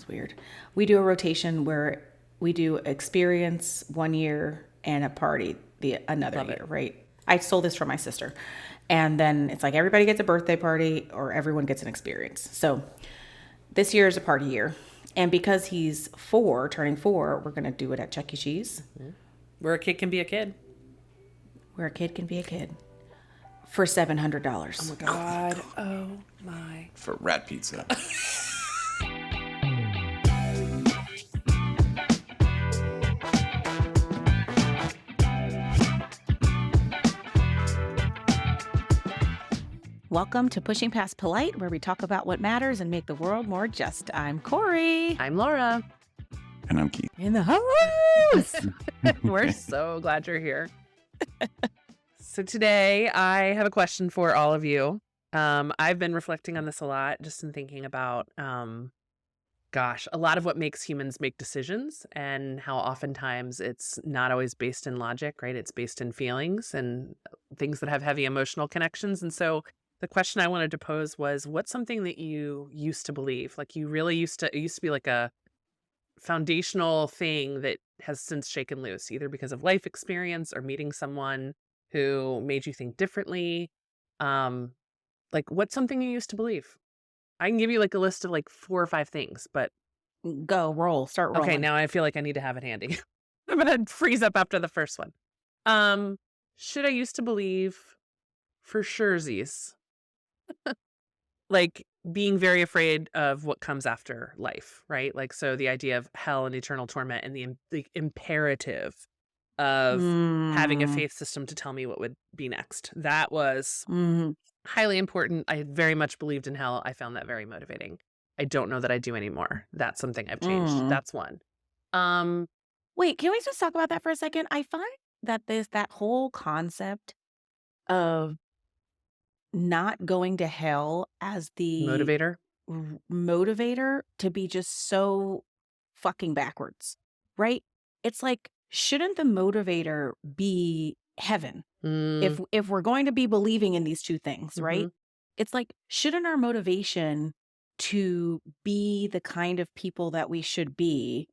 smells weird. We do a rotation where we do experience 1 year and a party another Love year, it. right? I stole this from my sister. And then it's like everybody gets a birthday party or everyone gets an experience. So this year is a party year. And because he's turning 4, we're going to do it at Chuck E. Cheese. Where a kid can be a kid. Where a kid can be a kid. For $700. Oh my God. Oh my. For rat pizza. Welcome to Pushing Past Polite, where we talk about what matters and make the world more just. I'm Corey. I'm Laura. And I'm Keith. In the house. We're so glad you're here. So today I have a question for all of you. I've been reflecting on this a lot, just in thinking about, a lot of what makes humans make decisions and how oftentimes it's not always based in logic, right? It's based in feelings and things that have heavy emotional connections. And so the question I wanted to pose was, what's something that you used to believe? Like you really it used to be like a foundational thing that has since shaken loose, either because of life experience or meeting someone who made you think differently. Like what's something you used to believe? I can give you like a list of like 4 or 5 things, but Start rolling. okay, now I feel like I need to have it handy. I'm going to freeze up after the first one. Should I used to believe for surezies? Like being very afraid of what comes after life, right? Like, so the idea of hell and eternal torment and the imperative of having a faith system to tell me what would be next. That was highly important. I very much believed in hell. I found that very motivating. I don't know that I do anymore. That's something I've changed. That's one. Wait, can we just talk about that for a second? I find that that whole concept of not going to hell as the motivator to be just so fucking backwards, right? It's like, shouldn't the motivator be heaven? If we're going to be believing in these two things, right? It's like, shouldn't our motivation to be the kind of people that we should be,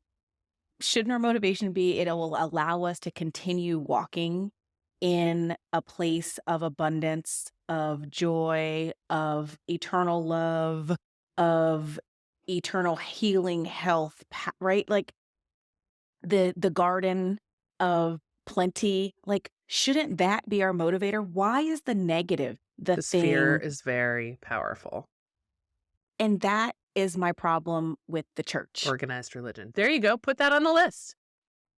shouldn't our motivation be it will allow us to continue walking in a place of abundance, of joy, of eternal love, of eternal healing, health, right? Like the garden of plenty. Like, shouldn't that be our motivator? Why is the negative the thing? Fear is very powerful. And that is my problem with the church. Organized religion. There you go. Put that on the list.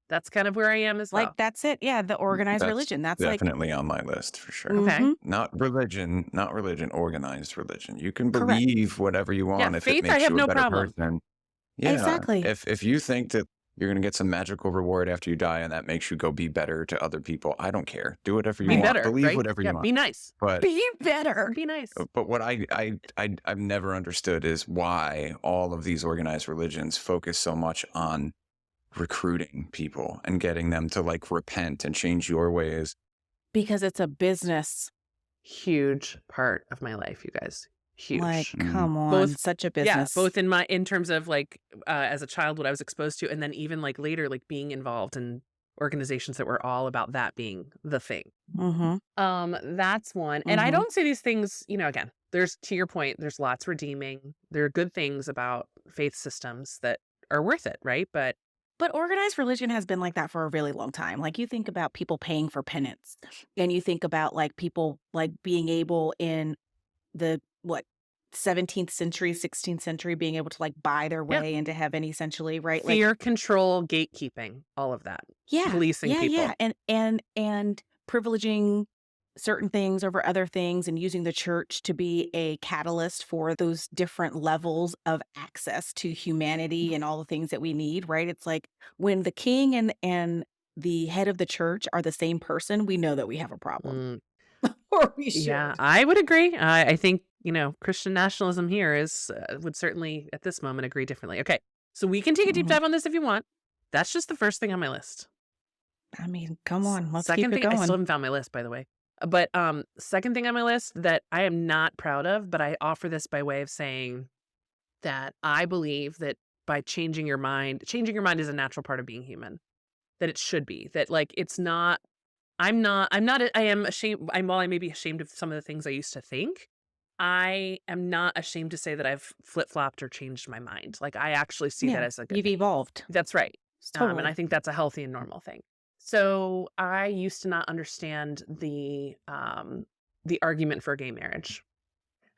That's kind of where I am as well. Like, that's it. Yeah, the organized religion. That's definitely on my list for sure. Okay. Not religion, organized religion. You can believe whatever you want if faith, it makes I have you no a better problem. person. Yeah, exactly. If you think that you're going to get some magical reward after you die and that makes you go be better to other people, I don't care. Do whatever you want. Better, believe right? whatever you want. Be nice. But be better. Be nice. But what I've never understood is why all of these organized religions focus so much on recruiting people and getting them to like repent and change your ways. Because it's a business. Huge part of my life, you guys. Huge. Like, come on, such a business. Yeah, both in terms of like as a child, what I was exposed to, and then even like later, like being involved in organizations that were all about that being the thing. That's one. And I don't say these things, again, there's, to your point, there's lots redeeming. There are good things about faith systems that are worth it, right? But organized religion has been like that for a really long time. Like, you think about people paying for penance, and you think about like people like being able in the 17th century, 16th century, being able to like buy their way into heaven, essentially, right? Fear, control, gatekeeping, all of that. Yeah, policing people. Yeah, and privileging certain things over other things, and using the church to be a catalyst for those different levels of access to humanity and all the things that we need, right? It's like when the king and the head of the church are the same person, we know that we have a problem. Or we should. Yeah, I would agree. I think, Christian nationalism here would certainly at this moment agree differently. Okay, so we can take a deep dive on this if you want. That's just the first thing on my list. I mean, come on, let's Second keep it thing, going. I still haven't found my list, by the way. But second thing on my list that I am not proud of, but I offer this by way of saying that I believe that by changing your mind. Changing your mind is a natural part of being human. That it should be. That like it's not. I am ashamed. While I may be ashamed of some of the things I used to think, I am not ashamed to say that I've flip-flopped or changed my mind. Like, I actually see that Yeah. as a good You've thing. evolved. That's right. And I Totally. think that's a healthy and normal thing. So I used to not understand the argument for gay marriage.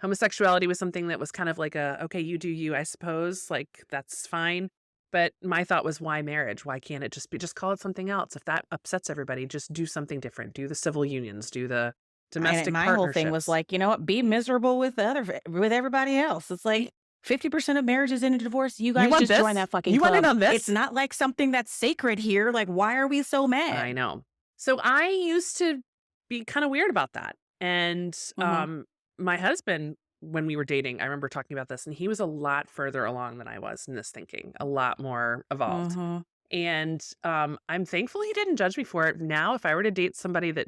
Homosexuality was something that was kind of like okay, you do you, I suppose. Like, that's fine. But my thought was, why marriage? Why can't it just call it something else? If that upsets everybody, just do something different. Do the civil unions, do the domestic My whole thing was partnerships. like, you know what? Be miserable with with everybody else. It's like 50% of marriages end in divorce. You You guys want just join this? that fucking You want in club. on this? It's not like something that's sacred here. Like, why are we so I mad? know. So I used to be kind of weird about that. And Hmm. my husband, when we were dating, I remember talking about this, and he was a lot further along than I was in this thinking, a lot more evolved. Hmm. And I'm thankful he didn't judge me for it. Now, if I were to date somebody that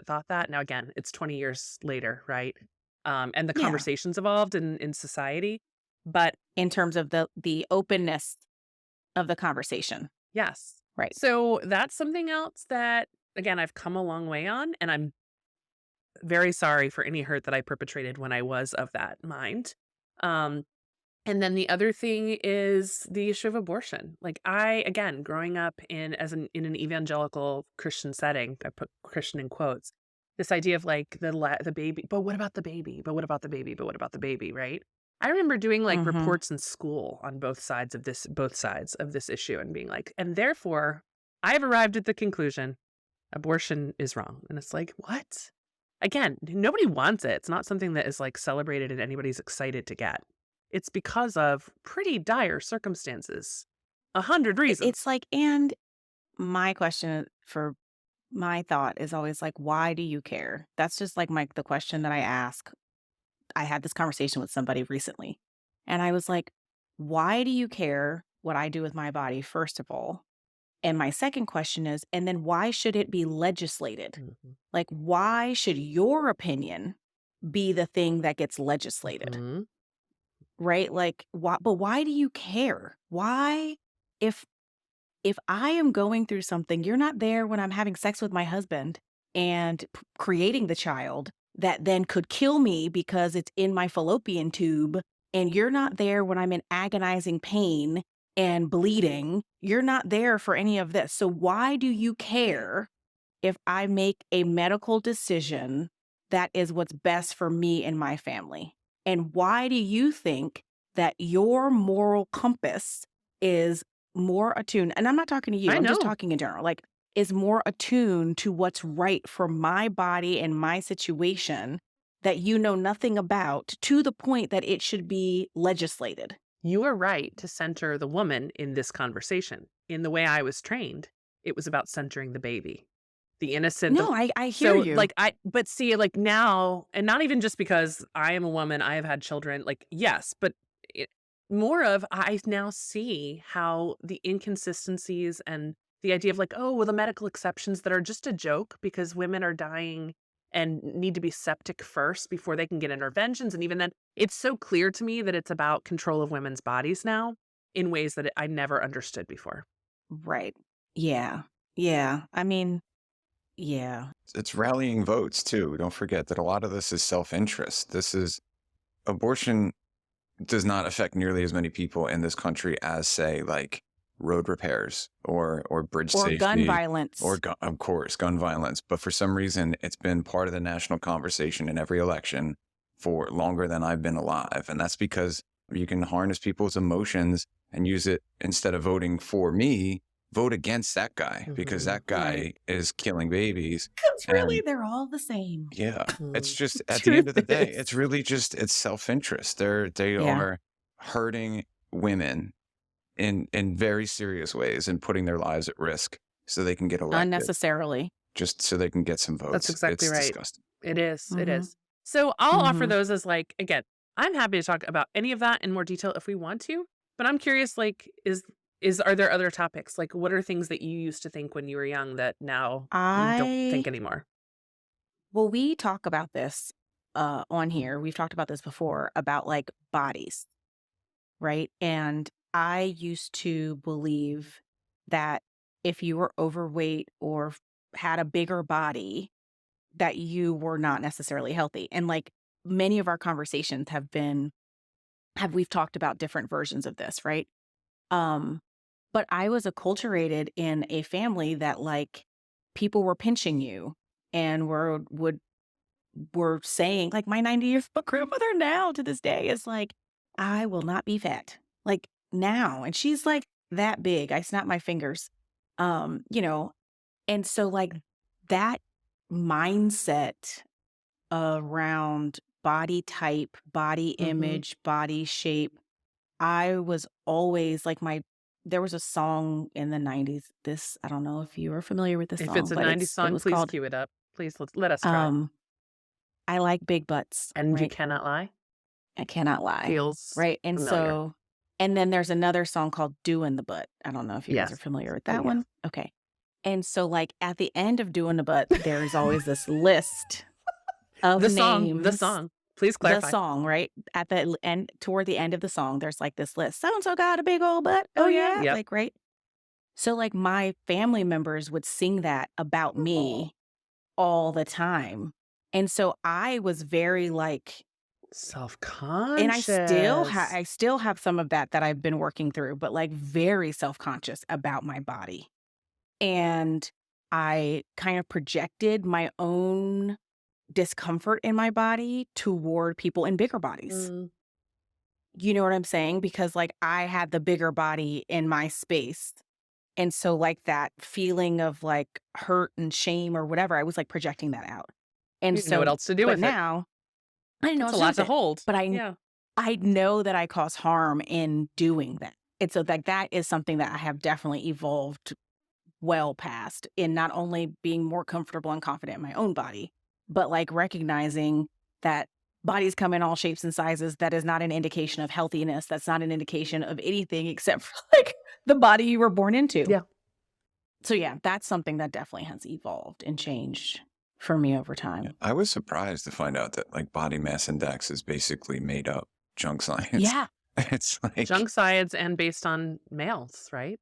thought that, now again, it's 20 years later, right? And the Yeah. conversations evolved in society. But In terms of the openness of the conversation. yes. Right. So that's something else that, again, I've come a long way on. And I'm very sorry for any hurt that I perpetrated when I was of that mind. Um, and then the other thing is the issue of abortion. Like, again, growing up in an evangelical Christian setting, I put Christian in quotes, this idea of like the baby, but what about the baby? But what about the baby? But what about the baby? Right? I remember doing like Hmm. reports in school on both sides of this issue and being like, and therefore I've arrived at the conclusion abortion is wrong. And it's like, what? Again, nobody wants it. It's not something that is like celebrated and anybody's excited to get. It's because of pretty dire circumstances. 100 reasons. It's like, and my question for my thought is always like, why do you care? That's just like the question that I ask. I had this conversation with somebody recently, and I was like, why do you care what I do with my body, first of all? And my second question is, and then why should it be legislated? Mhm. Like, why should your opinion be the thing that gets legislated? Mhm. Right? Like, why, but why do you care? Why, if if I am going through something, you're not there when I'm having sex with my husband and creating the child that then could kill me because it's in my fallopian tube. And you're not there when I'm in agonizing pain and bleeding. You're not there for any of this. So why do you care if I make a medical decision that is what's best for me and my family? And why do you think that your moral compass is more attuned? And I'm not talking to you, I I'm just know. talking in general, like, is more attuned to what's right for my body and my situation that you know nothing about, to the point that it should be legislated. You are right to center the woman in this conversation. In the way I was trained, it was about centering the baby, the innocent. No, I hear So, you. but see, like now, and not even just because I am a woman, I have had children, like, yes, but it, more of I now see how the inconsistencies and the idea of like, oh, well, the medical exceptions that are just a joke because women are dying and need to be septic first before they can get interventions. And even then, it's so clear to me that it's about control of women's bodies now in ways that I never understood before. Right. Yeah. Yeah. I mean, yeah. It's rallying votes too. Don't forget that a lot of this is self-interest. Abortion does not affect nearly as many people in this country as, say, like road repairs or bridge Or gun safety violence. or of course gun violence. But for some reason, it's been part of the national conversation in every election for longer than I've been alive. And that's because you can harness people's emotions and use it, instead of voting for me, vote against that guy because that guy Right. is killing babies. Because really, And they're all the same. yeah, it's Mm. just at the end Truth of the day, is. it's really just it's self-interest. They Yeah. are hurting women in very serious ways and putting their lives at risk so they can get elected, Unnecessarily. just so they can get some votes. That's exactly It's right. disgusting. It is. It Mhm. is. So I'll offer Mhm. those as like, again, I'm happy to talk about any of that in more detail if we want to, but I'm curious, like, are there other topics? Like, what are things that you used to think when you were young that now you don't think anymore? Well, we talk about this on here. We've talked about this before, about like bodies. right? And I used to believe that if you were overweight or had a bigger body, that you were not necessarily healthy. And like many of our conversations we've talked about different versions of this, right? Um, but I was acculturated in a family that like people were pinching you and were saying, like my 90-year-old grandmother now to this day is like, I will not be fat. Like now. And she's like that big. I snap my fingers. You know, and so like that mindset around body type, body image, body shape, I was always like there was a song in the 90s. I don't know if you are familiar with this If it's song, a but 90s it song, was please called cue it up. Please let us try. I Like Big Butts, And You right? Cannot Lie I Cannot Lie. feels Right. And familiar. and then there's another song called Doing the Butt. I don't know if you guys are Yes. familiar with Oh, that yes. one. Okay. And so like at the end of Doing the Butt, there's always this list of The names. song. Please The clarify. song, right? At the end, toward the end of the song, there's like this list. So-and-so got a big old butt. Oh yeah. Yep. Like, right. So like my family members would sing that about me all the time. And so I was very like, Self-conscious. and I still have some of that I've been working through, but like very self-conscious about my body. And I kind of projected my own discomfort in my body toward people in bigger bodies. You know what I'm saying? Because like I had the bigger body in my space. And so like that feeling of like hurt and shame or whatever, I was like projecting that out. And You didn't know what else to do with it. now I didn't know It's what a to do lot with to it. hold. But Yeah. I know that I cause harm in doing that. And so like that is something that I have definitely evolved well past in not only being more comfortable and confident in my own body, but like recognizing that bodies come in all shapes and sizes. That is not an indication of healthiness. That's not an indication of anything except for like the body you were born into. Yeah. So yeah, that's something that definitely has evolved and changed for me over time. Yeah, I was surprised to find out that like body mass index is basically made up junk science. Yeah. It's like Junk science and based on males, right?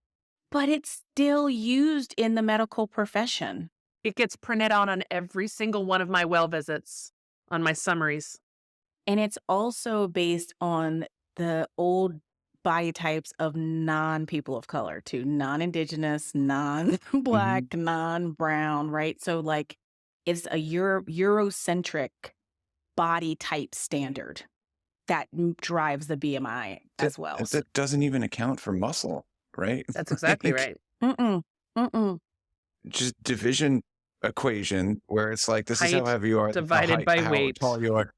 But it's still used in the medical profession. It gets printed out on every single one of my well visits, on my summaries. And it's also based on the old body types of non-people of color too, non-indigenous, non-black, non-brown, right? So like it's a Eurocentric body type standard that drives the BMI as well. That doesn't even account for muscle, right? That's exactly right. Just division equation where it's like, this is how Height heavy you are, divided by how weight. tall you are.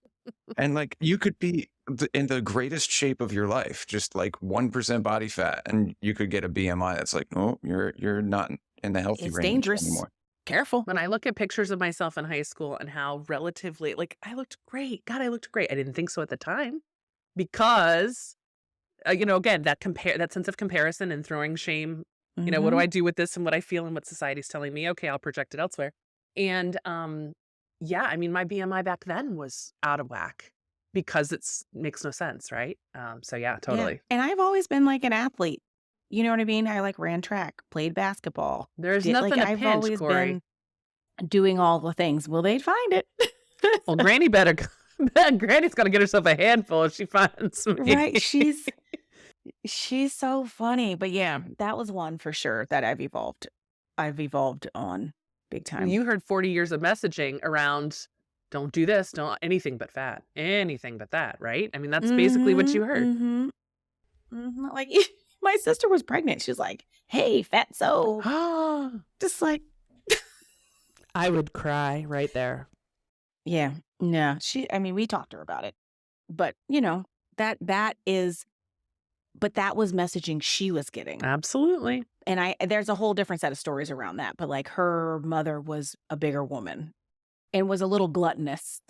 And like you could be in the greatest shape of your life, just like 1% body fat, and you could get a BMI that's like, oh, you're not in the healthy It's range dangerous. anymore. Careful. When I look at pictures of myself in high school and how relatively, like, I looked great. God, I looked great. I didn't think so at the time because, again, that sense of comparison and throwing shame. What do I do with this and what I feel and what society's telling me? Okay, I'll project it elsewhere. And yeah, I mean, my BMI back then was out of whack because it makes no sense, right? So yeah, totally. Yeah. And I've always been like an athlete. You know what I mean? I like ran track, played basketball. There's nothing to I've pinch, always Corey. been doing all the things. Well, they'd find it. Well, Granny better. Granny's gonna get herself a handful if she finds me. Right. She's so funny. But yeah, that was one for sure that I've evolved on big time. You heard 40 years of messaging around don't do this, don't anything but fat, anything but that, right? I mean, that's basically what you heard. Like my sister was pregnant. She was like, hey, fatso. Just like. I would cry right there. Yeah. No, we talked to her about it, but that was messaging she was getting. Absolutely. And there's a whole different set of stories around that, but like her mother was a bigger woman and was a little gluttonous.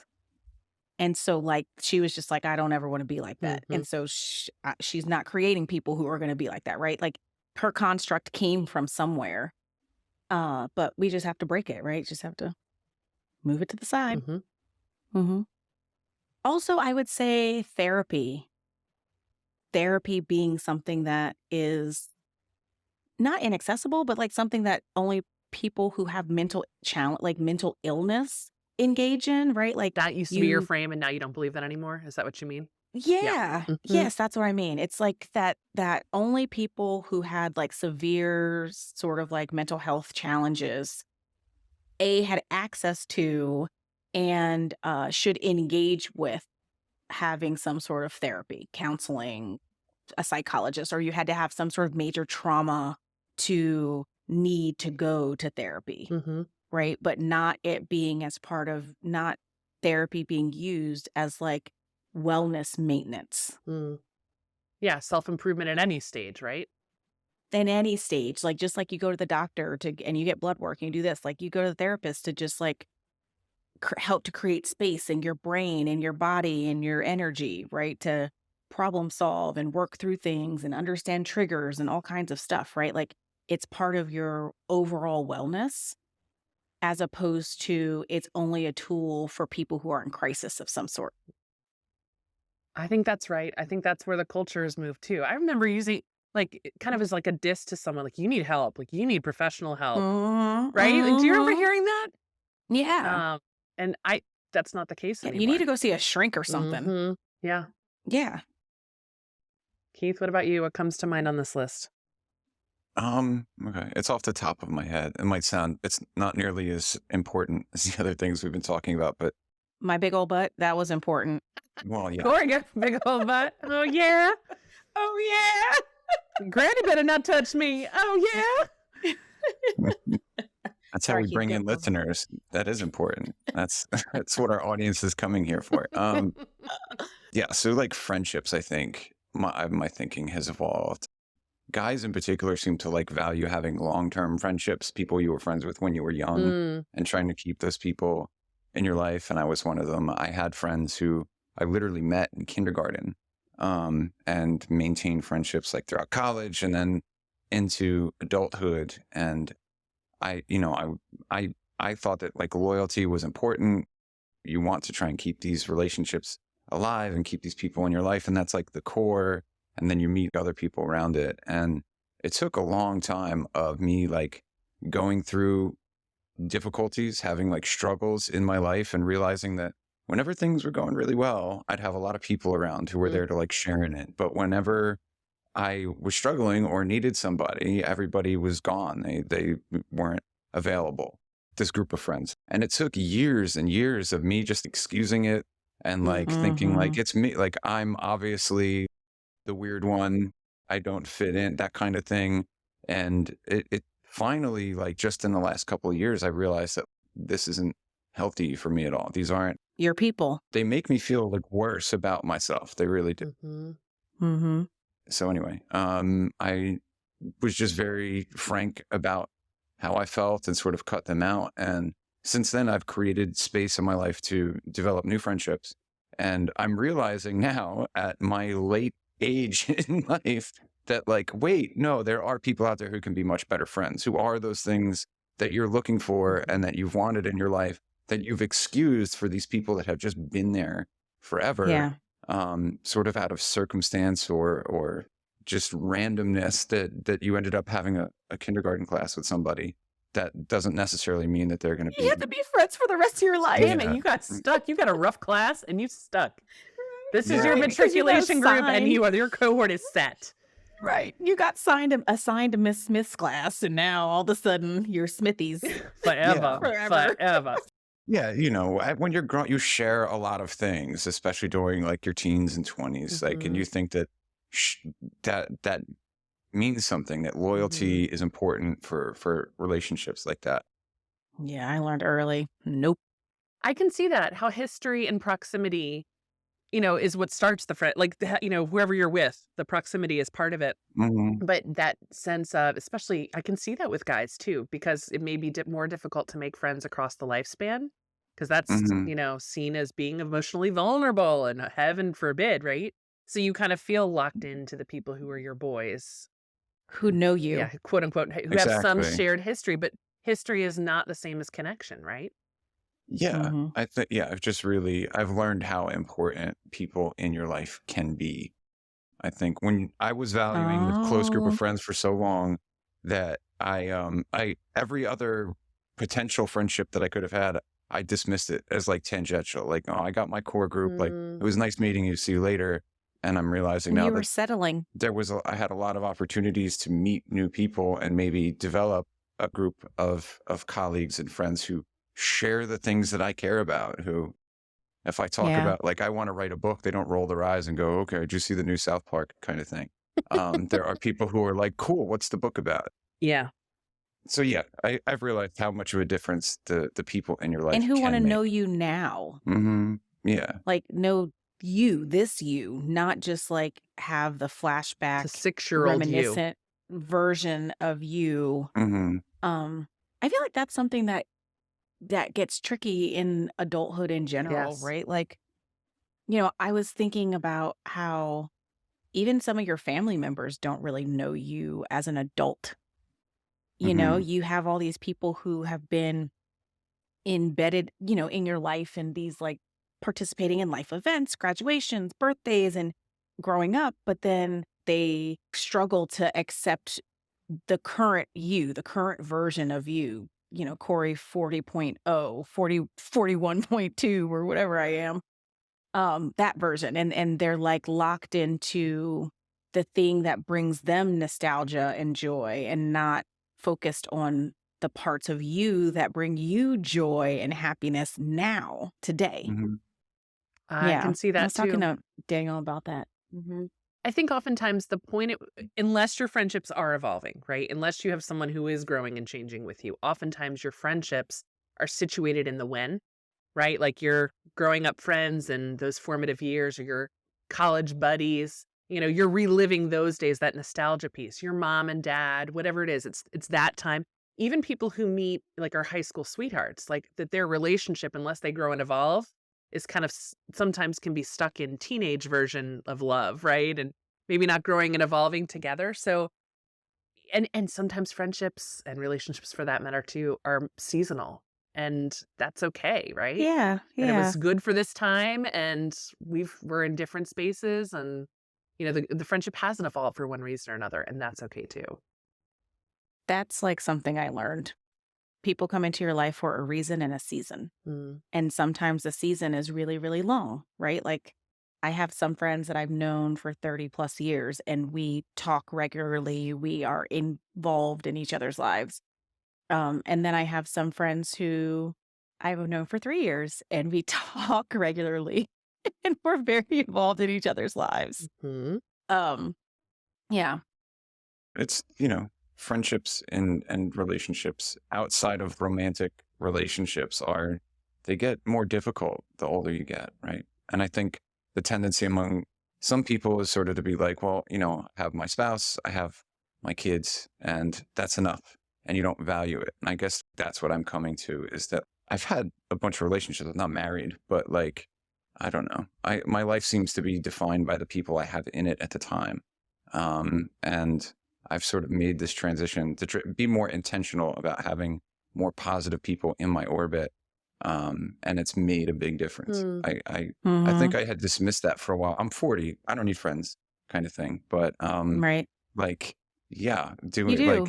And so like, she was just like, I don't ever want to be like that. And so she's not creating people who are going to be like that. Right. Like her construct came from somewhere. But we just have to break it, right? Just have to move it to the side. Also, I would say therapy therapy being something that is not inaccessible, but like something that only people who have mental challenge, like mental illness, engage in, right? Like That used to be your frame, and now you don't believe that anymore? Is that what you mean? yeah. Mhm. Yes, that's what I mean. It's like that only people who had like severe sort of like mental health challenges had access to and should engage with having some sort of therapy, counseling, a psychologist, or you had to have some sort of major trauma to need to go to therapy, Mhm. right? But not it being as part of, not therapy being used as like wellness maintenance Mm. Yeah, self-improvement at any stage, right? in any stage. Like just like you go to the doctor and you get blood work and you do this, like you go to the therapist to just like help to create space in your brain and your body and your energy, right? To problem solve and work through things and understand triggers and all kinds of stuff, right? Like it's part of your overall wellness as opposed to it's only a tool for people who are in crisis of some sort. I think that's right. I think that's where the culture has moved too. I remember using like it kind of as like a diss to someone, like you need help, like you need professional help, Mhm, right? Like, do you remember mhm. hearing that? Yeah. And that's not the case Yeah, you need anymore. to go see a shrink or something. Hmm. Yeah. Yeah. Keith, what about you? What comes to mind on this list? Okay. It's off the top of my head. It might sound, it's not nearly as important as the other things we've been talking about, but My big old butt, that was important. well, yeah. Corey got a big old butt. Oh yeah. Oh, yeah. Granny better not touch me. Oh yeah. That's how Sorry, we Keith, bring go in on. listeners. That is important. That's that's what our audience is coming here for. Yeah. So like friendships, I think my thinking has evolved. Guys in particular seem to like value having long-term friendships, people you were friends with when you were young, Mm. and trying to keep those people in your life. And I was one of them. I had friends who I literally met in kindergarten, and maintained friendships like throughout college and then into adulthood. And I, you know, I thought that like loyalty was important. You want to try and keep these relationships alive and keep these people in your life, and that's like the core. And then you meet other people around it. And it took a long time of me like going through difficulties, having like struggles in my life, and realizing that whenever things were going really well, I'd have a lot of people around who were there to like share in it. But whenever I was struggling or needed somebody, everybody was gone. They weren't available. This group of friends. And it took years and years of me just excusing it and like thinking like Mhm. it's me, like I'm obviously the weird one. I don't fit in, that kind of thing. And it finally, like just in the last couple of years, I realized that this isn't healthy for me at all. These aren't, Your people. they make me feel like worse about myself. They really do. Mm-hmm. Mm-hmm. So anyway, I was just very frank about how I felt and sort of cut them out. And since then, I've created space in my life to develop new friendships. And I'm realizing now at my late age in life that like, wait, no, there are people out there who can be much better friends, who are those things that you're looking for and that you've wanted in your life, that you've excused for these people that have just been there forever. Yeah. Sort of out of circumstance or just randomness that you ended up having a kindergarten class with somebody. That doesn't necessarily mean that they're going to You have be. to be friends for the rest of your life. Damn Yeah. it, you got stuck. You got a rough class and you stuck. This is Yeah. your Right, because you got matriculation group and assigned. your cohort is set. Right. You got assigned to Miss Smith's class, and now all of a sudden you're Smithies. Forever. Forever. Forever. Yeah, you know, when you're grown, you share a lot of things, especially during like your teens and 20s. Like, and Mhm. you think that that means something. That loyalty is important for relationships like that. Yeah, I learned early. Nope. I can see that, how history and proximity, is what starts the friend. Like, whoever you're with, the proximity is part of it. Mhm. But that sense of, especially, I can see that with guys too, because it may be more difficult to make friends across the lifespan, because that's, Mhm. seen as being emotionally vulnerable and heaven forbid, right? So you kind of feel locked into the people who are your boys. Who know you? Yeah, quote unquote, who have some Exactly. shared history, but history is not the same as connection, right? Yeah, Mhm. I think I've learned how important people in your life can be. I think when I was valuing the close group of Oh, friends for so long that I every other potential friendship that I could have had, I dismissed it as like tangential. Like, oh, I got my core group. Like, it was nice meeting you. See you later. And I'm realizing and now you were that settling. I had a lot of opportunities to meet new people and maybe develop a group of colleagues and friends who share the things that I care about, who, if I talk Yeah. about, like, I want to write a book, they don't roll their eyes and go, okay, did you see the new South Park kind of thing? There are people who are like, cool, what's the book about? Yeah. So yeah, I've realized how much of a difference the people in your And life who want to can make. know you now. Yeah. Like, know you, this you, not just like have the It's flashback, a 6-year-old you. reminiscent version of you. hmm I feel like that's something that gets tricky in adulthood in general, Yes. right? Like, I was thinking about how even some of your family members don't really know you as an adult. hmm You have all these people who have been embedded, in your life and these like participating in life events, graduations, birthdays, and growing up, but then they struggle to accept the current you, the current version of you, Corey 40.0, 41.2, or whatever I am. That version. And they're like locked into the thing that brings them nostalgia and joy and not focused on the parts of you that bring you joy and happiness now, today. hmm I Yeah. can see I that was talking too. to Daniel about that. I think oftentimes the point, unless your friendships are evolving, right? Unless you have someone who is growing and changing with you, oftentimes your friendships are situated in the when, right? Like your growing up friends and those formative years, or your college buddies. You're reliving those days, that nostalgia piece. Your mom and dad, whatever it is, it's that time. Even people who meet like our high school sweethearts, like that their relationship, unless they grow and evolve, is kind of sometimes can be stuck in teenage version of love, right? And maybe not growing and evolving together. So and sometimes friendships and relationships for that matter too are seasonal, and that's okay, right? Yeah. And it Yeah. was good for this time, and we're in different spaces, and the friendship hasn't evolved for one reason or another, and that's okay too. That's like something I learned. People come into your life for a reason and a season. Mm. And sometimes the season is really, really long, right? Like I have some friends that I've known for 30 plus years and we talk regularly. We are involved in each other's lives. And then I have some friends who I've known for 3 years and we talk regularly and we're very involved in each other's lives. Mhm. Um, yeah. It's, friendships and relationships outside of romantic relationships they get more difficult the older you get, right? And I think the tendency among some people is sort of to be like, well, I have my spouse, I have my kids, and that's enough. And you don't value it. And I guess that's what I'm coming to, is that I've had a bunch of relationships. I'm not married, but like, I don't know. My life seems to be defined by the people I have in it at the time. And I've sort of made this transition to be more intentional about having more positive people in my orbit. And it's made a big difference. Mm. I think I had dismissed that for a while. I'm 40. I don't need friends, kind of thing. But Right. like, yeah, You do.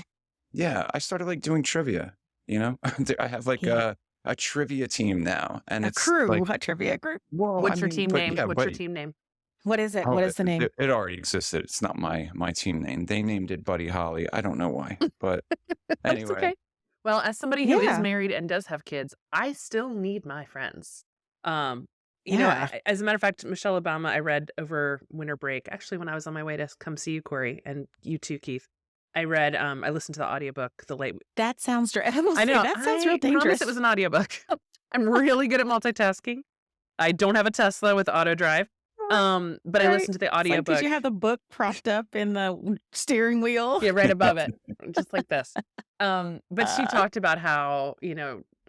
I started like doing trivia, I have like Yeah. a trivia team now. And A it's crew, like, a trivia group. well, What's your team but name? yeah, What's your but team name? What is it? oh, What is the name? it already existed. It's not my team name. They named it Buddy Holly. I don't know why, but That's anyway. okay. Well, as somebody who is Yeah. married and does have kids, I still need my friends. Um, Yeah. as a matter of fact, Michelle Obama, I read over winter break, actually when I was on my way to come see you, Corey, and you too, Keith. I listened to the audiobook, The Late. That sounds I know. that sounds real I promise dangerous. it was an audiobook. I'm really good at multitasking. I don't have a Tesla with auto drive. But I Right. listened to the It's like, audiobook. did you have the book propped up in the steering wheel? Yeah, right above it, just like this. But she Uh, talked about how,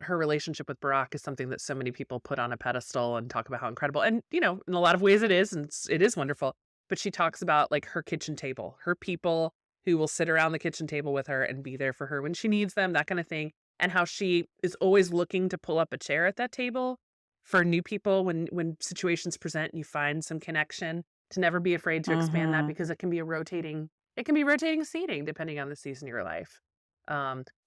her relationship with Barack is something that so many people put on a pedestal and talk about how incredible. And, in a lot of ways it is, and it is wonderful. But she talks about like her kitchen table, her people who will sit around the kitchen table with her and be there for her when she needs them, that kind of thing. And how she is always looking to pull up a chair at that table for new people when situations present and you find some connection. to never be afraid to expand that, because it can be rotating seating depending on the season of your life.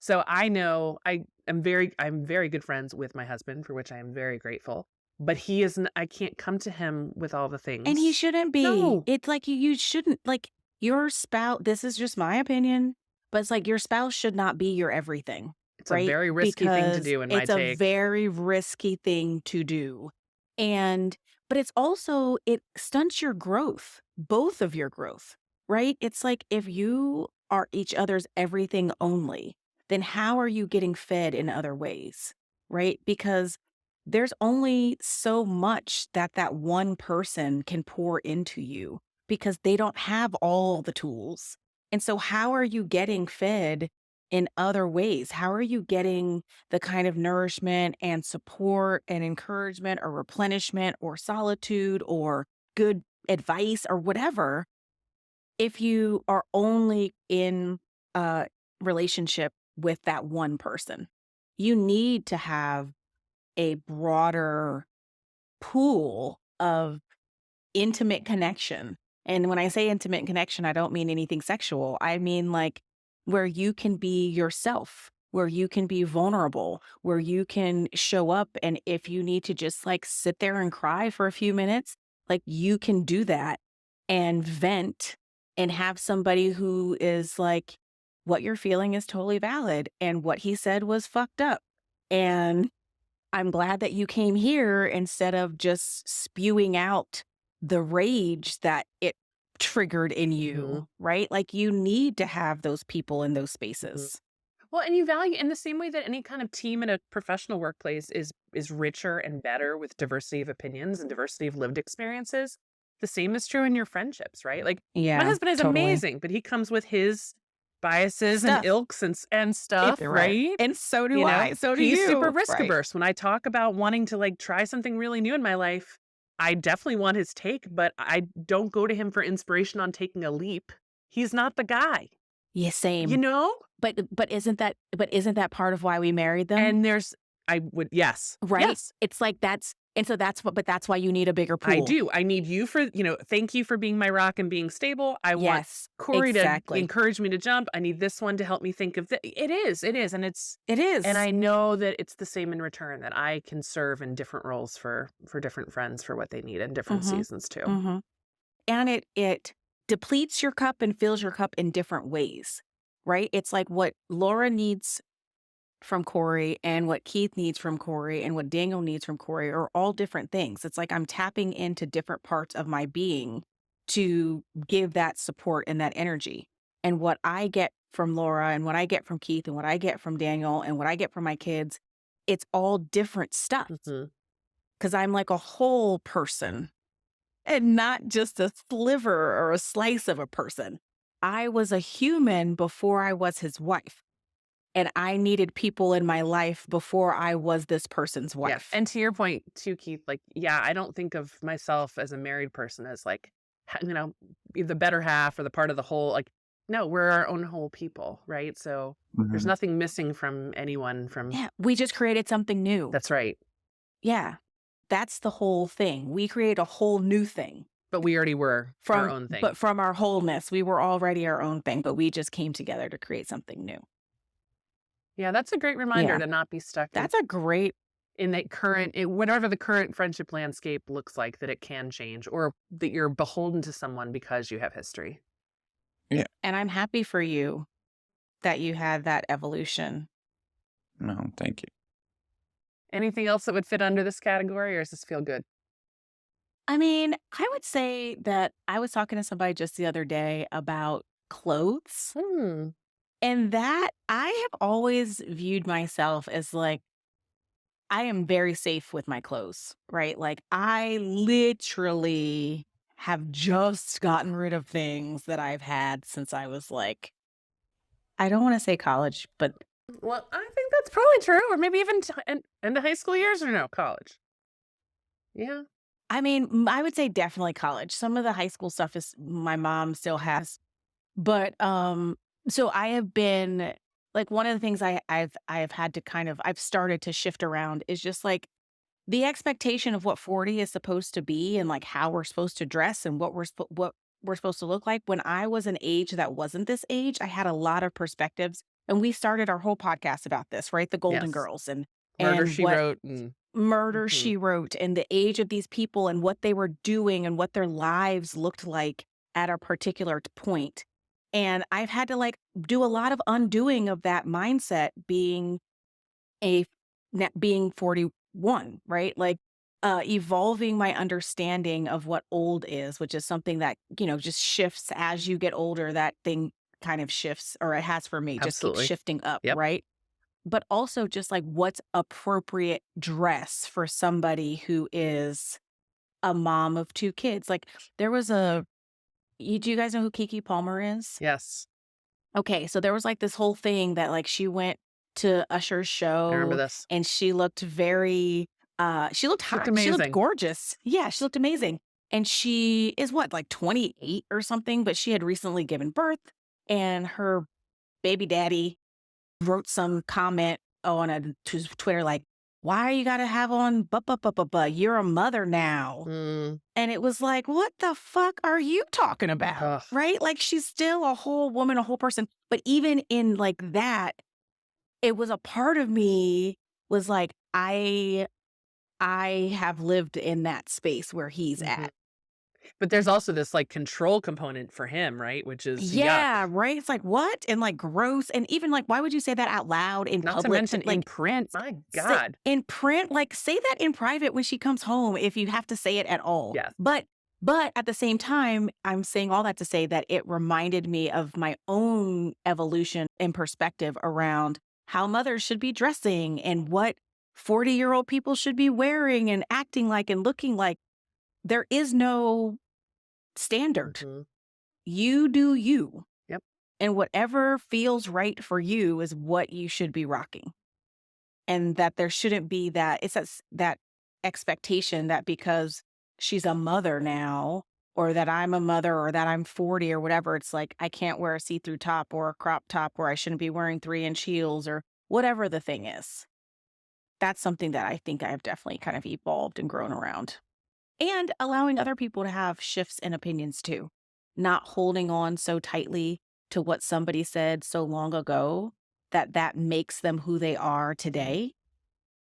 So I know I'm very good friends with my husband, for which I am very grateful. But he isn't. I can't come to him with all the things. And he shouldn't be. No. It's like you shouldn't, like, your spouse, this is just my opinion, but it's like your spouse should not be your everything. It's right? a very risky thing to Because do in my it's a take. very risky thing to do. But it's also, it stunts your growth, both of your growth, right? It's like, if you are each other's everything only, then how are you getting fed in other ways, right? Because there's only so much that that one person can pour into you, because they don't have all the tools. And so how are you getting fed in other ways? How are you getting the kind of nourishment and support and encouragement or replenishment or solitude or good advice or whatever, if you are only in a relationship with that one person? You need to have a broader pool of intimate connection. And when I say intimate connection, I don't mean anything sexual. I mean, like, where you can be yourself, where you can be vulnerable, where you can show up. And if you need to just like sit there and cry for a few minutes, like, you can do that and vent and have somebody who is like, what you're feeling is totally valid. And what he said was fucked up. And I'm glad that you came here instead of just spewing out the rage that it triggered in you, right? Like, you need to have those people in those spaces. Well, and you value, in the same way that any kind of team in a professional workplace is richer and better with diversity of opinions and diversity of lived experiences. The same is true in your friendships, right? Like, Yeah, my husband is totally. amazing, but he comes with his biases and Stuff. ilks and stuff, right? And so do You know, I. So do he's you. super risk Right. averse. When I talk about wanting to like try something really new in my life, I definitely want his take, but I don't go to him for inspiration on taking a leap. He's not the guy. Yeah, same. You know? But isn't that part of why we married them? And yes. Right? Yes. It's like that's why you need a bigger pool. I do. I need you for, thank you for being my rock and being stable. I want Corey to encourage me to jump. I need this one to help me think of It is. And it is. And I know that it's the same in return, that I can serve in different roles for different friends for what they need in different seasons too. And it depletes your cup and fills your cup in different ways, right? It's like what Laura needs from Corey and what Keith needs from Corey and what Daniel needs from Corey are all different things. It's like I'm tapping into different parts of my being to give that support and that energy. And what I get from Laura and what I get from Keith and what I get from Daniel and what I get from my kids, it's all different stuff. Because I'm like a whole person and not just a sliver or a slice of a person. I was a human before I was his wife. And I needed people in my life before I was this person's wife. Yeah. And to your point too, Keith, like, yeah, I don't think of myself as a married person as like, the better half or the part of the whole. Like, no, we're our own whole people, right? So there's nothing missing from anyone from. Yeah, we just created something new. That's right. Yeah, that's the whole thing. We create a whole new thing. But we already were our own thing. But from our wholeness, we were already our own thing, but we just came together to create something new. Yeah, that's a great reminder to not be stuck. That's a great in that whatever the current friendship landscape looks like, that it can change, or that you're beholden to someone because you have history. Yeah. And I'm happy for you that you had that evolution. No, thank you. Anything else that would fit under this category, or does this feel good? I mean, I would say that I was talking to somebody just the other day about clothes. And that I have always viewed myself as like, I am very safe with my clothes, right? Like, I literally have just gotten rid of things that I've had since I was like, I don't want to say college, but. Well, I think that's probably true. Or maybe even in the high school years, or no, college. Yeah. I mean, I would say definitely college. Some of the high school stuff is my mom still has. But, so I have been like, one of the things I've had to I've started to shift around is just like the expectation of what 40 is supposed to be and like how we're supposed to dress and what we're supposed to look like. When I was an age that wasn't this age, I had a lot of perspectives, and we started our whole podcast about this, right? The Golden Yes. Girls Murder, and She what Wrote. And Murder, Mhm. She Wrote, and the age of these people and what they were doing and what their lives looked like at a particular point. And I've had to like do a lot of undoing of that mindset a being 41, right? Like evolving my understanding of what old is, which is something that, just shifts as you get older. That thing kind of shifts, or it has for me, just keeps Absolutely. shifting up, Yep. right? But also just like what's appropriate dress for somebody who is a mom of 2 kids. Like there was do you guys know who Keke Palmer is? Yes. Okay, so there was like this whole thing that like she went to Usher's I remember show this. and she looked very she looked Looked hot. She looked amazing. gorgeous. Yeah, she looked amazing. And she is what, like 28 or something, but she had recently given birth, and her baby daddy wrote some comment on Twitter like, "Why you gotta have on you're a mother now." Mm. And it was like, what the fuck are you talking about? Ugh. Right? Like she's still a whole woman, a whole person. But even in like that, it was a part of me was like, I have lived in that space where he's Mhm. at. But there's also this like control component for him, right? Which is Yeah, yuck. right. It's like, what? And like gross. And even like, why would you say that out loud in Not to public? mention in Like print. My say, God. in print, like say that in private when she comes home if you have to say it at all. Yes. But at the same time, I'm saying all that to say that it reminded me of my own evolution and perspective around how mothers should be dressing and what 40-year-old people should be wearing and acting like and looking like. There is no standard. Mhm. You do you. Yep. And whatever feels right for you is what you should be rocking. And that there shouldn't be that that expectation that because she's a mother now, or that I'm a mother, or that I'm 40 or whatever, it's like I can't wear a see-through top or a crop top, or I shouldn't be wearing 3-inch heels, or whatever the thing is. That's something that I think I've definitely kind of evolved and grown around. And allowing other people to have shifts in opinions too. Not holding on so tightly to what somebody said so long ago that makes them who they are today.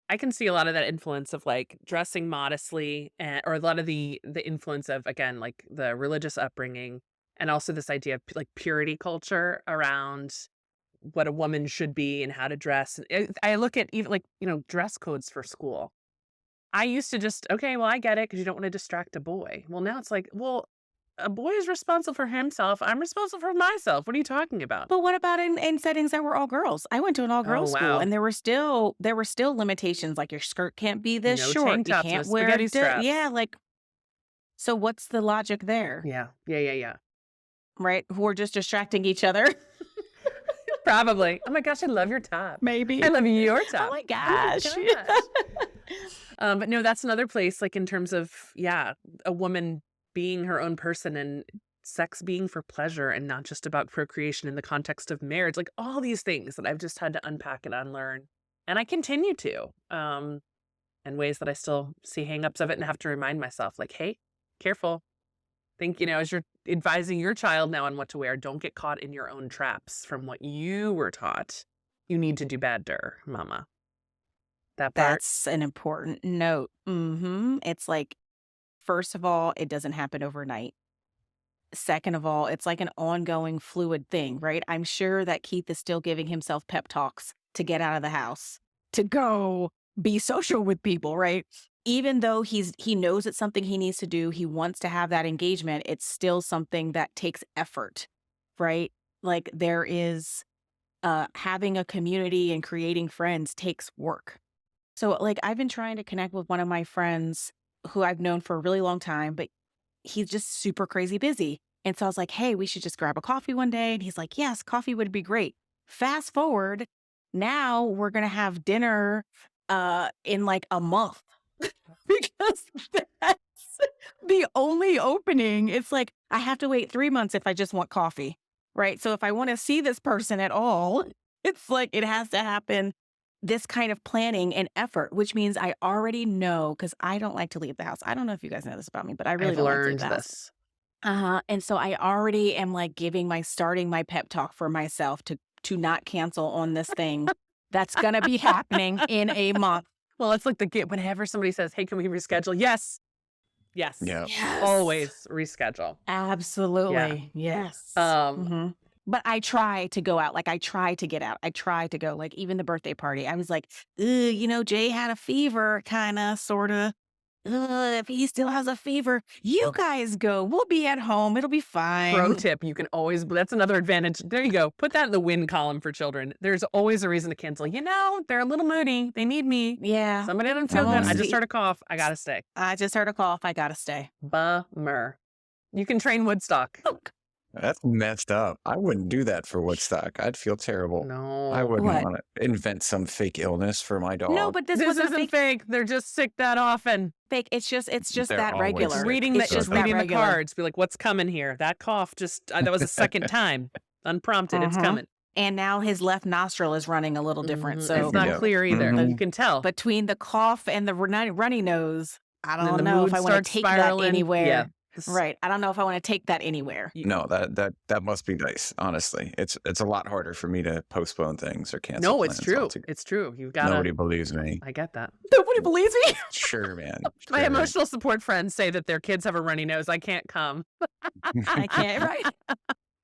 I can see a lot of that influence of like dressing modestly, or a lot of the influence of, again, like the religious upbringing, and also this idea of like purity culture around what a woman should be and how to dress. I look at even like, dress codes for school. I used to just, okay, well, I get it because you don't want to distract a boy. Well, now it's like, well, a boy is responsible for himself. I'm responsible for myself. What are you talking about? But what about in settings that were all girls? I went to an all Oh, girls school, wow. and there were still limitations, like your skirt can't be this No short. tank You tops, no can't wear spaghetti straps. yeah, like, so what's the logic there? Yeah. Yeah. Right? We're just distracting each other. Probably. Oh my gosh, I love your top. Maybe. I love your Oh top. my gosh. But no, that's another place, like in terms of, yeah, a woman being her own person and sex being for pleasure and not just about procreation in the context of marriage, like all these things that I've just had to unpack and unlearn. And I continue to, in ways that I still see hangups of it and have to remind myself, like, hey, careful. Think, as you're advising your child now on what to wear, don't get caught in your own traps from what you were taught. You need to do better, mama. That part. That's an important note. It's like, first of all, it doesn't happen overnight. Second of all, it's like an ongoing fluid thing, right? I'm sure that Keith is still giving himself pep talks to get out of the house, to go be social with people, right? Even though he knows it's something he needs to do, he wants to have that engagement, it's still something that takes effort, right? Like there is having a community and creating friends takes work. So like I've been trying to connect with one of my friends who I've known for a really long time, but he's just super crazy busy. And so I was like, hey, we should just grab a coffee one day. And he's like, yes, coffee would be great. Fast forward, now we're going to have dinner in like a month because that's the only opening. It's like I have to wait 3 months if I just want coffee, right? So if I want to see this person at all, it's like it has to happen this kind of planning and effort, which means I already know, because I don't like to leave the house. I don't know if you guys know this about me, but I really I've don't like to leave learned the house. this. And so I already am like starting my pep talk for myself to not cancel on this thing that's gonna be happening in a month. Well, it's like whenever somebody says, "Hey, can we reschedule?" Yes. Yes. Yeah. Yes. Always reschedule. Absolutely. Yes. Um, But I try to go out. Like, I try to get out. I try to go. Like, even the birthday party, I was like, Jay had a fever, kind of, sort of. If he still has a fever, you guys go. We'll be at home. It'll be fine. Pro tip, you can always, that's another advantage. There you go. Put that in the win column for children. There's always a reason to cancel. They're a little moody. They need me. Yeah. Somebody doesn't feel good. I just heard a cough. I gotta stay. I just heard a cough. I gotta stay. Bummer. You can train Woodstock. That's messed up. I wouldn't do that for Woodstock. I'd feel terrible. No. I wouldn't What? want to invent some fake illness for my dog. No, but this This wasn't isn't fake. They're just sick that often. fake. It's just They're that always regular. sick. Reading It's the just that reading the regular. cards. Be like, what's coming here? That cough that was a second time. Unprompted. It's coming. And now his left nostril is running a little different. Mhm. So it's not Yeah. clear either. Mhm. You can tell. between the cough and the runny nose, I And then don't the know mood if I want starts to take spiraling. that anywhere. Yeah. Right. I don't know if I want to take that anywhere. No, that must be nice. Honestly, it's a lot harder for me to postpone things or cancel. No, it's plans true. altogether. It's true. You've got Nobody believes me. I get that. Nobody believes me. Sure, man. My Sure. emotional support friends say that their kids have a runny nose. I can't come. I can't. Right.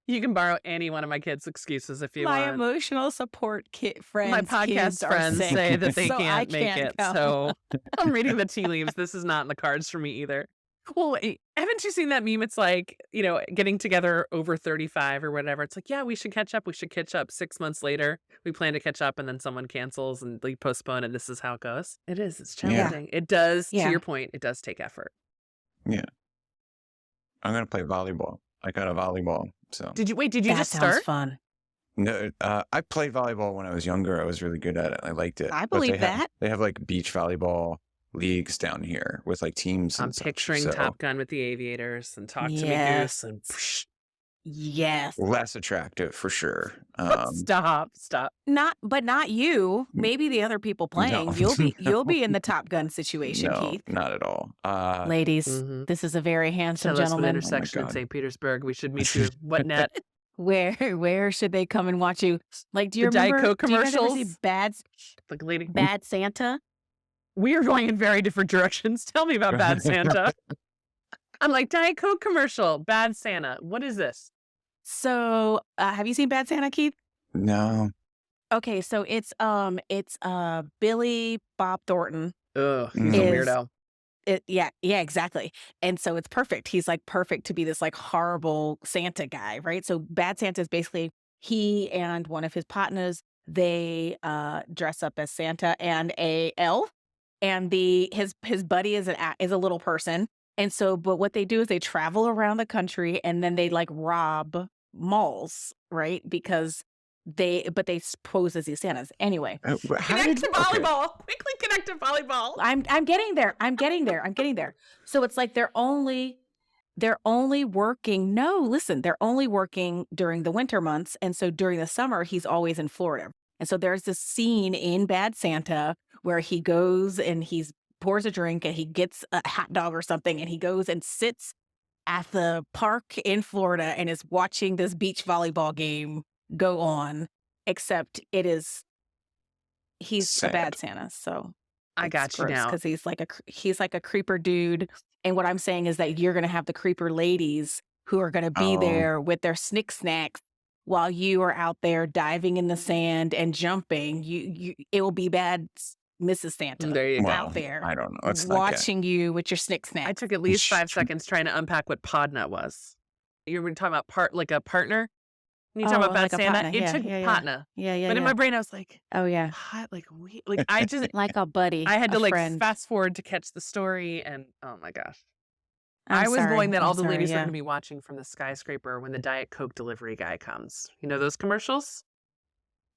You can borrow any one of my kids' excuses if you My want. emotional support friends. My kids podcast are friends sick, say that they so I can't make it. come. So I'm reading the tea leaves. This is not in the cards for me either. Well, haven't you seen that meme? It's like, getting together over 35 or whatever. It's like, yeah, we should catch up. 6 months later, we plan to catch up and then someone cancels and they postpone and this is how it goes. It is. It's challenging. It does, to Yeah. your point, it does take effort. Yeah. I'm going to play volleyball. I got a volleyball. So Did you That just sounds start? fun. no, I played volleyball when I was younger. I was really good at it. I liked it. I But believe that. they have like beach volleyball leagues down here with like teams. I'm And such, picturing so Top Gun with the aviators and Talk to Me Yes. Goose and Yes. less attractive for sure. stop. Not you. Maybe the other people playing. No. You'll be in the Top Gun situation, No, Keith. not at all. Ladies, Mhm. this is a very handsome Tell us what gentleman. intersection in God. St. Petersburg we should meet you. What net? Where should they come and watch you? Like, do you The Diet remember? Coke Do you guys ever see commercials? Like, lady, Bad Santa? we are going in very different directions. Tell me about Bad Santa. I'm like, Diet Coke commercial, Bad Santa. What is this? So, have you seen Bad Santa, Keith? No. Okay, so it's Billy Bob Thornton. Ugh, he's Is- a weirdo. Yeah, exactly. And so it's perfect. He's like perfect to be this like horrible Santa guy, right? So Bad Santa is basically he and one of his partners, they dress up as Santa and a elf, and his buddy is a little person. And so, but what they do is they travel around the country and then they like rob malls, right? Because they pose as these Santas. Anyway, How Connect did- to volleyball. Quickly connect to volleyball. I'm getting there. I'm getting there. So it's like they're only working. No, listen, they're only working during the winter months. And so during the summer, he's always in Florida. And so there's this scene in Bad Santa where he goes and he pours a drink and he gets a hot dog or something and he goes and sits at the park in Florida and is watching this beach volleyball game go on, except he's a bad Santa. So I got you now. because he's like a creeper dude. And what I'm saying is that you're going to have the creeper ladies who are going to be Oh. there with their snick snacks while you are out there diving in the sand and jumping. It will be bad Mrs. Santa There you go. out there I don't know. It's like watching you with your snick I snacks. took at least 5 seconds trying to unpack what podnut was. You were talking about a partner? And you talking Oh, about Bad like a Santa? partner. It Yeah, took yeah. partner. Yeah. But in my brain, I was like, Oh yeah, pot, I just, like a buddy. I had to a friend. fast forward to catch the story. And oh my gosh. I'm I was sorry. going that I'm all the sorry, ladies are yeah. going to be watching from the skyscraper when the Diet Coke delivery guy comes. You know those commercials?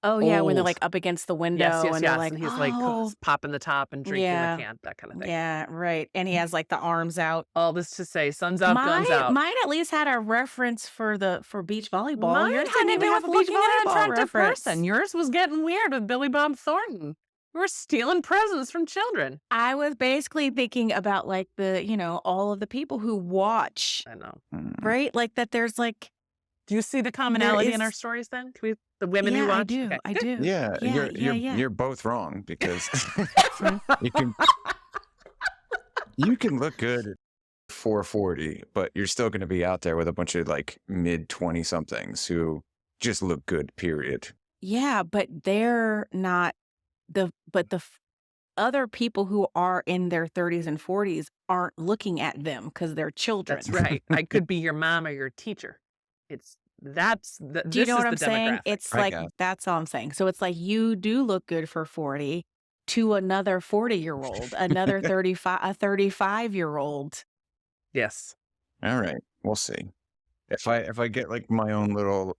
Oh yeah, when they're Old. like up against the window and they're like, and he's like "Oh." popping the top and drinking Yeah. the can, that kind of thing. Yeah, right. And he has like the arms out. All this to say, sun's out, guns out. Mine at least had a reference for beach volleyball. Mine Yours had didn't to even do have with a beach looking at an volleyball attractive reference. person. Yours was getting weird with Billy Bob Thornton. We're stealing presents from children. I was basically thinking about like all of the people who watch, I know. right? Like that there's like, do you see the commonality in our stories then? Can we, the women who watch? I do. Okay. I do. Yeah, Yeah. you're both wrong because you can look good at 440, but you're still going to be out there with a bunch of like mid 20 somethings who just look good, period. Yeah, but they're not other people who are in their 30s and 40s aren't looking at them because they're children. That's right. I could be your mom or your teacher. Do you know what I'm saying? It's like, that's all I'm saying. So it's like you do look good for 40 to another 40-year-old, another 35, a 35-year-old. Yes. All right. We'll see. If I get like my own little,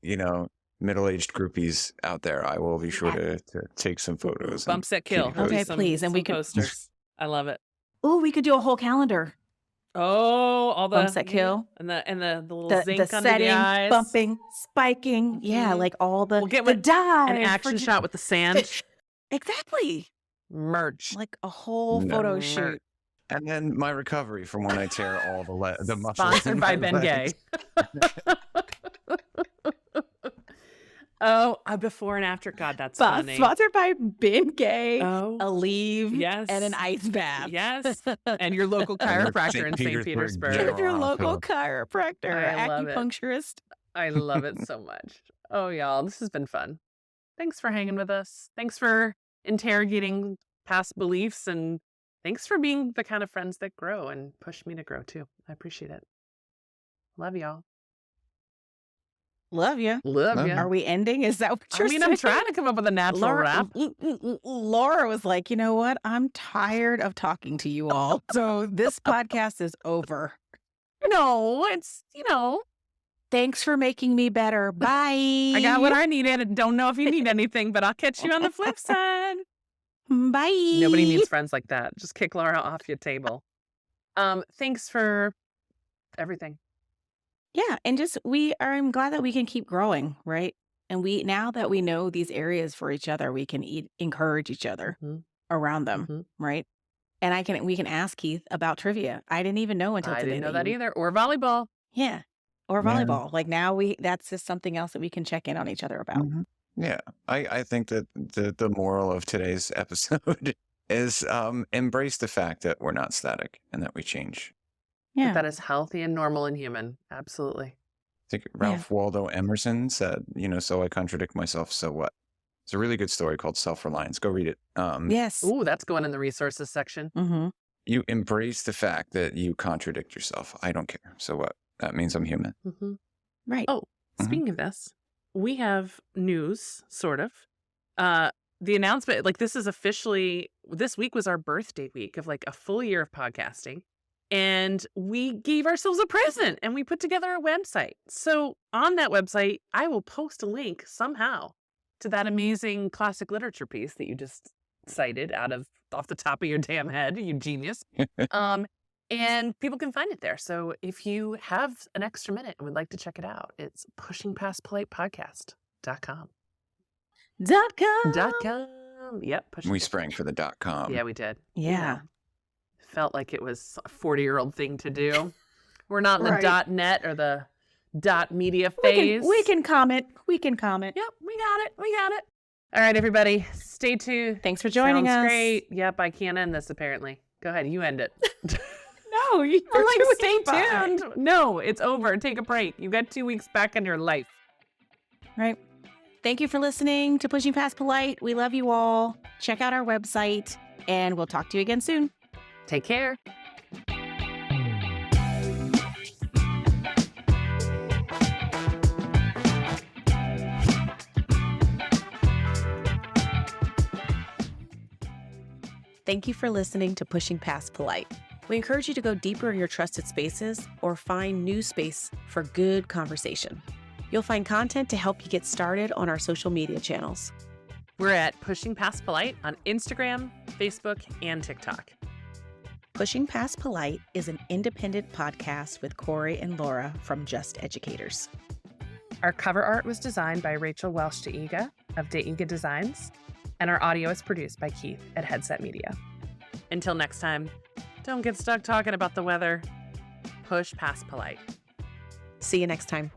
middle-aged groupies out there, I will be sure to take some photos. Bump set kill. Okay, please. And we can posters. I love it. Oh, we could do a whole calendar. Oh, all the bump set kill and the little zinc under setting, the eyes, bumping, spiking. Yeah, like all the we'll get the dive, an action shot with the sand. Exactly. Merch. Like a whole photo shoot. And then my recovery from when I tear all the muscles. Sponsored by Ben Gay. Oh, a before and after. God, that's funny. Sponsored by Ben Gay, a leave, yes, and an ice bath. Yes, and your local chiropractor in St. Petersburg. Your local chiropractor, acupuncturist. I love it so much. Oh, y'all, this has been fun. Thanks for hanging with us. Thanks for interrogating past beliefs, and thanks for being the kind of friends that grow and push me to grow too. I appreciate it. Love y'all. Love you. Love you. Are we ending? Is that what you're saying? I'm trying to come up with a natural wrap. Laura was like, you know what? I'm tired of talking to you all. So this podcast is over. No, it's, Thanks for making me better. Bye. I got what I needed. Don't know if you need anything, but I'll catch you on the flip side. Bye. Nobody needs friends like that. Just kick Laura off your table. Thanks for everything. Yeah, and I'm glad that we can keep growing, right? And now that we know these areas for each other, we can encourage each other around them, right? And we can ask Keith about trivia. I didn't even know until today. I didn't know that either. Or volleyball. Yeah. Or volleyball. Yeah. Like now that's just something else that we can check in on each other about. Mm-hmm. Yeah. I think that the moral of today's episode is embrace the fact that we're not static and that we change. Yeah. That is healthy and normal and human. Absolutely. I think Ralph Waldo Emerson said, so I contradict myself, so what? It's a really good story called Self-Reliance. Go read it. Yes. Ooh, that's going in the resources section. Mm-hmm. You embrace the fact that you contradict yourself. I don't care. So what? That means I'm human. Mm-hmm. Right. Oh, speaking of this, we have news, sort of. The announcement, like this week was our birthday week of like a full year of podcasting. And we gave ourselves a present and we put together a website. So on that website, I will post a link somehow to that amazing classic literature piece that you just cited off the top of your damn head, you genius. And people can find it there. So if you have an extra minute and would like to check it out, it's PushingPastPolitePodcast.com. .com. Yep. We sprang for the .com. Yeah, we did. Yeah. Felt like it was a 40-year-old thing to do. We're not in the .net or the .media phase. We can comment. Yep, we got it. All right, everybody, stay tuned. Thanks for joining us. Sounds great. Yep, I can't end this apparently. Go ahead, you end it. No, you're like, stay tuned. No, it's over. Take a break. You got 2 weeks back in your life. Right. Thank you for listening to Pushing Past Polite. We love you all. Check out our website, and we'll talk to you again soon. Take care. Thank you for listening to Pushing Past Polite. We encourage you to go deeper in your trusted spaces or find new space for good conversation. You'll find content to help you get started on our social media channels. We're at Pushing Past Polite on Instagram, Facebook, and TikTok. Pushing Past Polite is an independent podcast with Corey and Laura from Just Educators. Our cover art was designed by Rachel Welsh DeIga of DeIga Designs. And our audio is produced by Keith at Headset Media. Until next time, don't get stuck talking about the weather. Push past polite. See you next time.